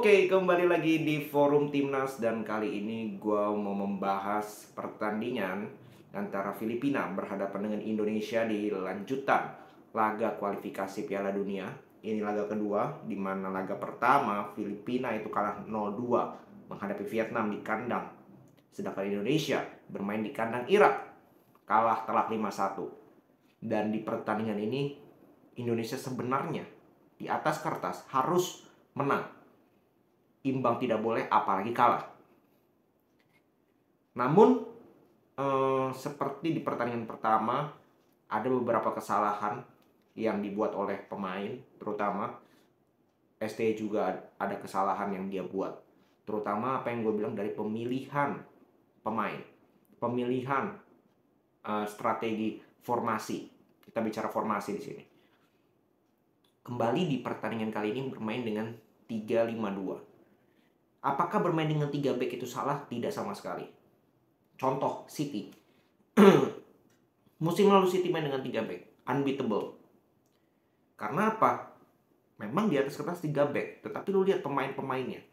Oke, kembali lagi di Forum Timnas dan kali ini gue mau membahas pertandingan antara Filipina berhadapan dengan Indonesia di lanjutan laga kualifikasi Piala Dunia. Ini laga kedua, di mana laga pertama Filipina itu kalah 0-2 menghadapi Vietnam di kandang. Sedangkan Indonesia bermain di kandang Irak, kalah telak 5-1. Dan di pertandingan ini Indonesia sebenarnya di atas kertas harus menang. Imbang tidak boleh, apalagi kalah. Namun seperti di pertandingan pertama, ada beberapa kesalahan yang dibuat oleh pemain, terutama ST juga ada kesalahan yang dia buat. Terutama apa yang gue bilang dari pemilihan pemain, pemilihan strategi formasi. Kita bicara formasi di sini. Kembali di pertandingan kali ini bermain dengan 3-5-2. Apakah bermain dengan 3 back itu salah? Tidak sama sekali. Contoh, City. Musim lalu City main dengan 3 back. Unbeatable. Karena apa? Memang di atas kertas 3 back. Tetapi lu lihat pemain-pemainnya.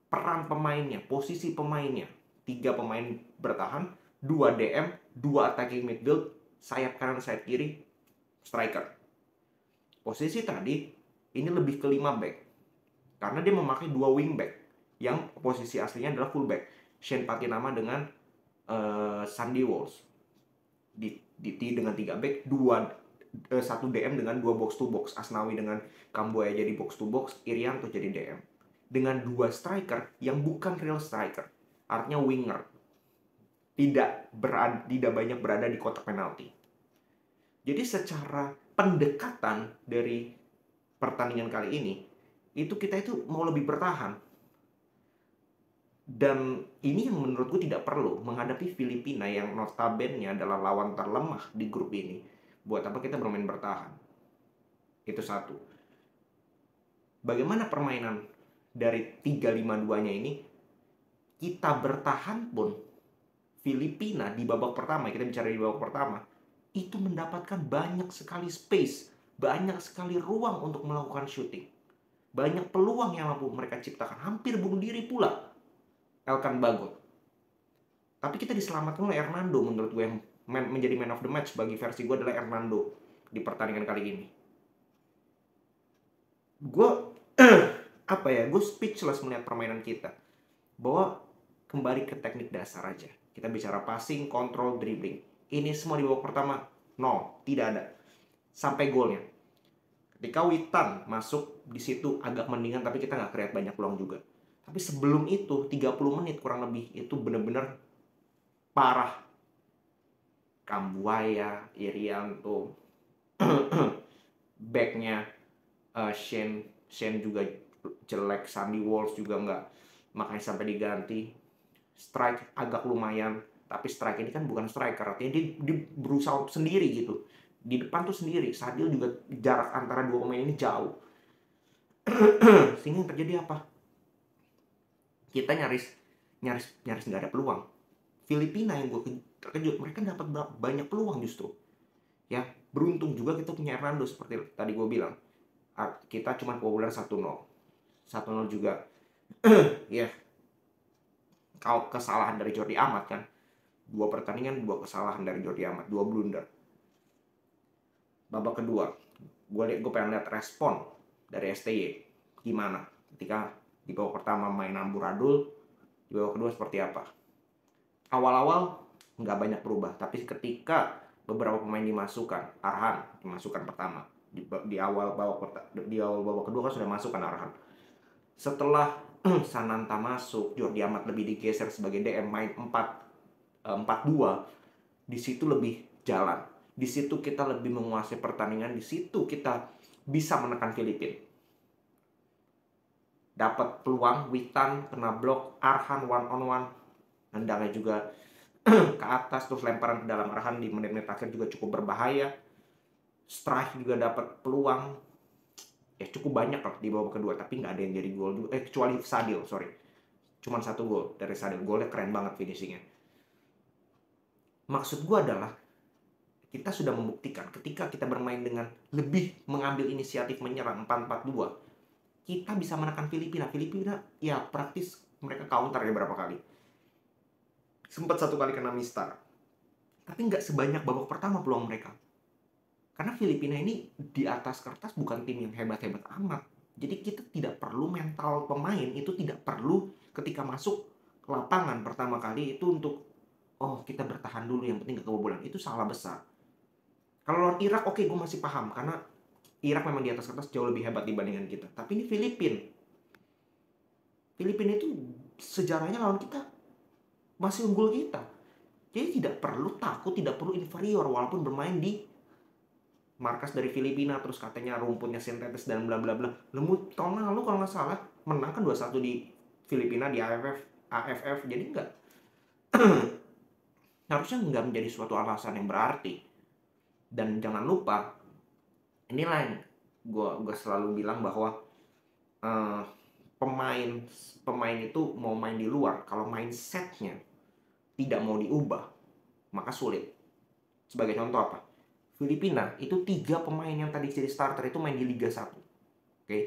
Peran pemainnya, posisi pemainnya. 3 pemain bertahan, 2 DM, 2 attacking midfield, sayap kanan, sayap kiri, striker. Posisi tadi, ini lebih ke 5 back. Karena dia memakai 2 wing back. Yang posisi aslinya adalah fullback. Shane Patinama dengan Sandy Walsh dengan 3 back, 1 DM dengan 2 box to box. Asnawi dengan Kambuaya jadi box to box, Irianto jadi DM. Dengan 2 striker yang bukan real striker, artinya winger. Tidak banyak berada di kotak penalti. Jadi secara pendekatan dari pertandingan kali ini, kita mau lebih bertahan. Dan ini yang menurutku tidak perlu menghadapi Filipina yang notabene adalah lawan terlemah di grup ini. Buat apa kita bermain bertahan? Itu satu. Bagaimana permainan dari 3-5-2-nya ini? Kita bertahan pun Filipina di babak pertama, kita bicara di babak pertama, itu mendapatkan banyak sekali space, banyak sekali ruang untuk melakukan shooting. Banyak peluang yang mampu mereka ciptakan, hampir bunuh diri pula Elkan Bagot. Tapi kita diselamatkan oleh Hernando. Menurut gue yang menjadi man of the match bagi versi gue adalah Hernando di pertandingan kali ini. Gue gue speechless melihat permainan kita. Bahwa kembali ke teknik dasar aja. Kita bicara passing, control, dribbling. Ini semua di babak pertama, no, tidak ada. Sampai golnya. Ketika Witan masuk di situ agak mendingan, tapi kita nggak kreat banyak peluang juga. Tapi sebelum itu 30 menit kurang lebih itu benar-benar parah. Kambuaya, Irianto, backnya Shane juga jelek, Sandy Walsh juga nggak, makanya sampai diganti. Strike agak lumayan, tapi strike ini kan bukan striker, artinya dia berusaha sendiri gitu. Di depan tuh sendiri, Sadil juga jarak antara dua pemain ini jauh. Sehingga yang terjadi apa? Kita nyaris nggak ada peluang. Filipina yang gue terkejut, mereka dapat banyak peluang justru. Ya, beruntung juga kita punya Hernando seperti tadi gue bilang. Kita cuma populer 1-0. 1-0 juga. Ya. Kalau kesalahan dari Jordi Amat kan. 2 pertandingan, 2 kesalahan dari Jordi Amat, 2 blunder. Babak kedua, gue pengen lihat respon dari STY gimana ketika di babak pertama main amburadul, di babak kedua seperti apa. Awal-awal nggak banyak berubah, tapi ketika beberapa pemain dimasukkan, Arhan dimasukkan pertama di awal babak kedua kan sudah masukkan Arhan. Setelah Sananta masuk, Jordi Amat lebih digeser sebagai DM, main 4-2, di situ lebih jalan. Di situ kita lebih menguasai pertandingan, di situ kita bisa menekan Filipina. Dapat peluang, Witan kena blok, Arhan one on one, nendangnya juga ke atas, terus lemparan ke dalam Arhan di menit-menit akhir juga cukup berbahaya. Strike juga dapat peluang, ya cukup banyak lah di babak kedua, tapi nggak ada yang jadi gol juga, kecuali Sadil, cuman 1 gol dari Sadil, golnya keren banget finishingnya. Maksud gue adalah kita sudah membuktikan ketika kita bermain dengan lebih mengambil inisiatif menyerang 4-4-2, kita bisa menekan Filipina. Filipina ya praktis mereka counter ya berapa kali. Sempat 1 kali kena mistar. Tapi nggak sebanyak babak pertama peluang mereka. Karena Filipina ini di atas kertas bukan tim yang hebat-hebat amat. Jadi kita tidak perlu mental pemain itu tidak perlu ketika masuk ke lapangan pertama kali itu untuk kita bertahan dulu yang penting gak kebobolan. Itu salah besar. Kalau lawan Irak oke, gue masih paham karena Irak memang di atas kertas jauh lebih hebat dibandingkan kita. Tapi ini Filipina. Filipina itu sejarahnya lawan kita masih unggul kita. Jadi tidak perlu takut, tidak perlu inferior walaupun bermain di markas dari Filipina, terus katanya rumputnya sintetis dan bla bla bla. Tahun lalu kalau nggak salah menang kan 2-1 di Filipina di AFF. Jadi nggak harusnya nggak menjadi suatu alasan yang berarti. Dan jangan lupa, inilah yang gue selalu bilang bahwa pemain itu mau main di luar, kalau mindsetnya tidak mau diubah, maka sulit. Sebagai contoh apa? Filipina itu 3 pemain yang tadi jadi starter itu main di Liga 1. Oke.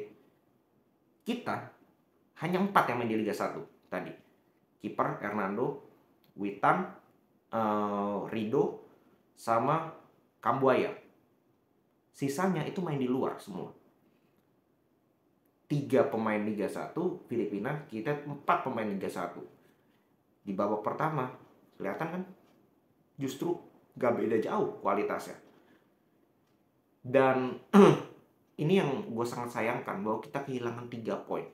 Kita hanya 4 yang main di Liga 1 tadi. Kiper Hernando, Witan, Rido, sama Kambuaya. Sisanya itu main di luar semua. 3 pemain Liga 1 Filipina, kita 4 pemain Liga 1. Di babak pertama, kelihatan kan? Justru gak beda jauh kualitasnya. Dan ini yang gue sangat sayangkan bahwa kita kehilangan 3 poin.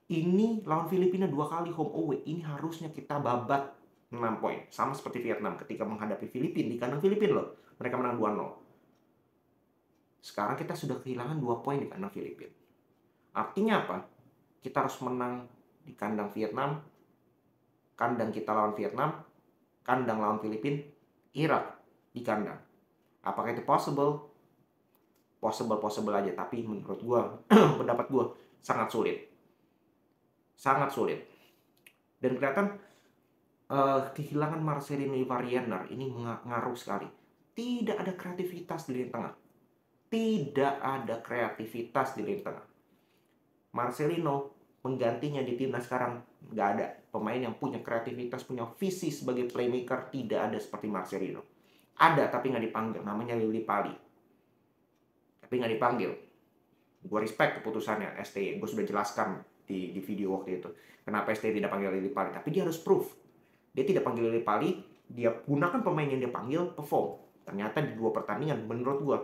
Ini lawan Filipina 2 kali home away. Ini harusnya kita babat 6 poin. Sama seperti Vietnam ketika menghadapi Filipina. Di kandang Filipina loh. Mereka menang 2-0. Sekarang kita sudah kehilangan 2 poin di kandang Filipina. Artinya apa? Kita harus menang di kandang Vietnam. Kandang kita lawan Vietnam. Kandang lawan Filipina. Irak di kandang. Apakah itu possible? Possible aja. Tapi menurut gue, pendapat gue, sangat sulit. Sangat sulit. Dan kelihatan kehilangan Marcelino Ibariener ini ngaruh sekali. Tidak ada kreativitas di lini tengah. Tidak ada kreativitas di lini tengah. Marcelino penggantinya di timnas sekarang nggak ada. Pemain yang punya kreativitas, punya visi sebagai playmaker tidak ada seperti Marcelino. Ada tapi nggak dipanggil. Namanya Lili Pali. Tapi nggak dipanggil. Gue respect keputusannya STY. Gue sudah jelaskan di video waktu itu kenapa STY tidak panggil Lili Pali. Tapi dia harus proof. Dia tidak panggil Lili Pali, dia gunakan pemain yang dia panggil perform. Ternyata di 2 pertandingan menurut gue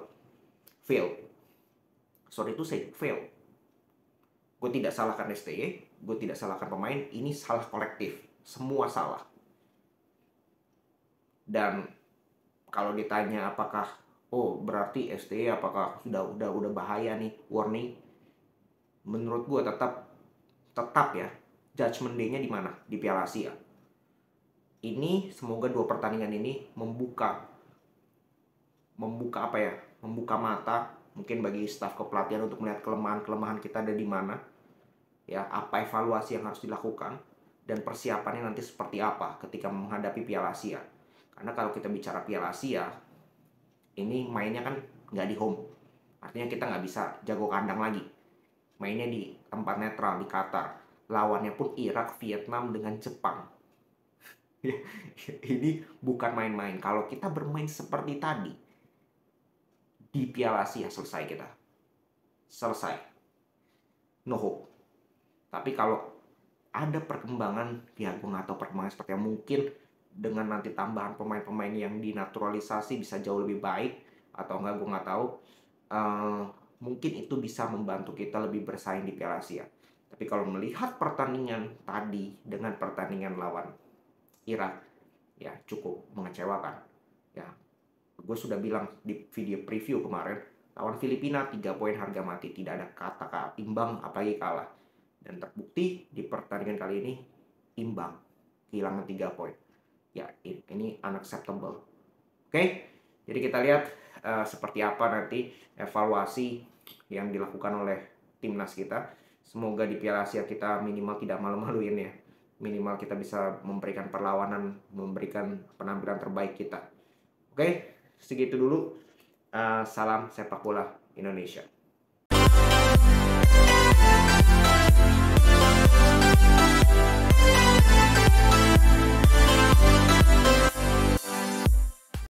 fail. Sorry to say, fail. Gue tidak salahkan STY, gue tidak salahkan pemain, ini salah kolektif. Semua salah. Dan kalau ditanya apakah berarti STY apakah sudah bahaya nih, warning. Menurut gue tetap ya, judgment day-nya di mana? Di Piala Asia. Ini semoga 2 pertandingan ini membuka mata mungkin bagi staf kepelatihan untuk melihat kelemahan kita ada di mana. Ya, apa evaluasi yang harus dilakukan dan persiapannya nanti seperti apa ketika menghadapi Piala Asia. Karena kalau kita bicara Piala Asia, ini mainnya kan nggak di home. Artinya kita nggak bisa jago kandang lagi. Mainnya di tempat netral, di Qatar. Lawannya pun Irak, Vietnam, dengan Jepang. Ini bukan main-main. Kalau kita bermain seperti tadi, di Piala Asia selesai kita. Selesai. No hope. Tapi kalau ada perkembangan, ya gue nggak tahu perkembangan seperti yang mungkin dengan nanti tambahan pemain-pemain yang dinaturalisasi bisa jauh lebih baik atau enggak gue nggak tahu. Mungkin itu bisa membantu kita lebih bersaing di Piala Asia. Tapi kalau melihat pertandingan tadi dengan pertandingan lawan Irak, ya cukup mengecewakan. Ya, gue sudah bilang di video preview kemarin, lawan Filipina 3 poin harga mati, tidak ada kata imbang apalagi kalah. Dan terbukti di pertandingan kali ini imbang, kehilangan 3 poin. Ya, ini unacceptable. Oke, jadi kita lihat seperti apa nanti evaluasi yang dilakukan oleh timnas kita. Semoga di Piala Asia kita minimal tidak malu-maluin ya. Minimal kita bisa memberikan perlawanan, memberikan penampilan terbaik kita. Oke, segitu dulu. Salam sepak bola Indonesia.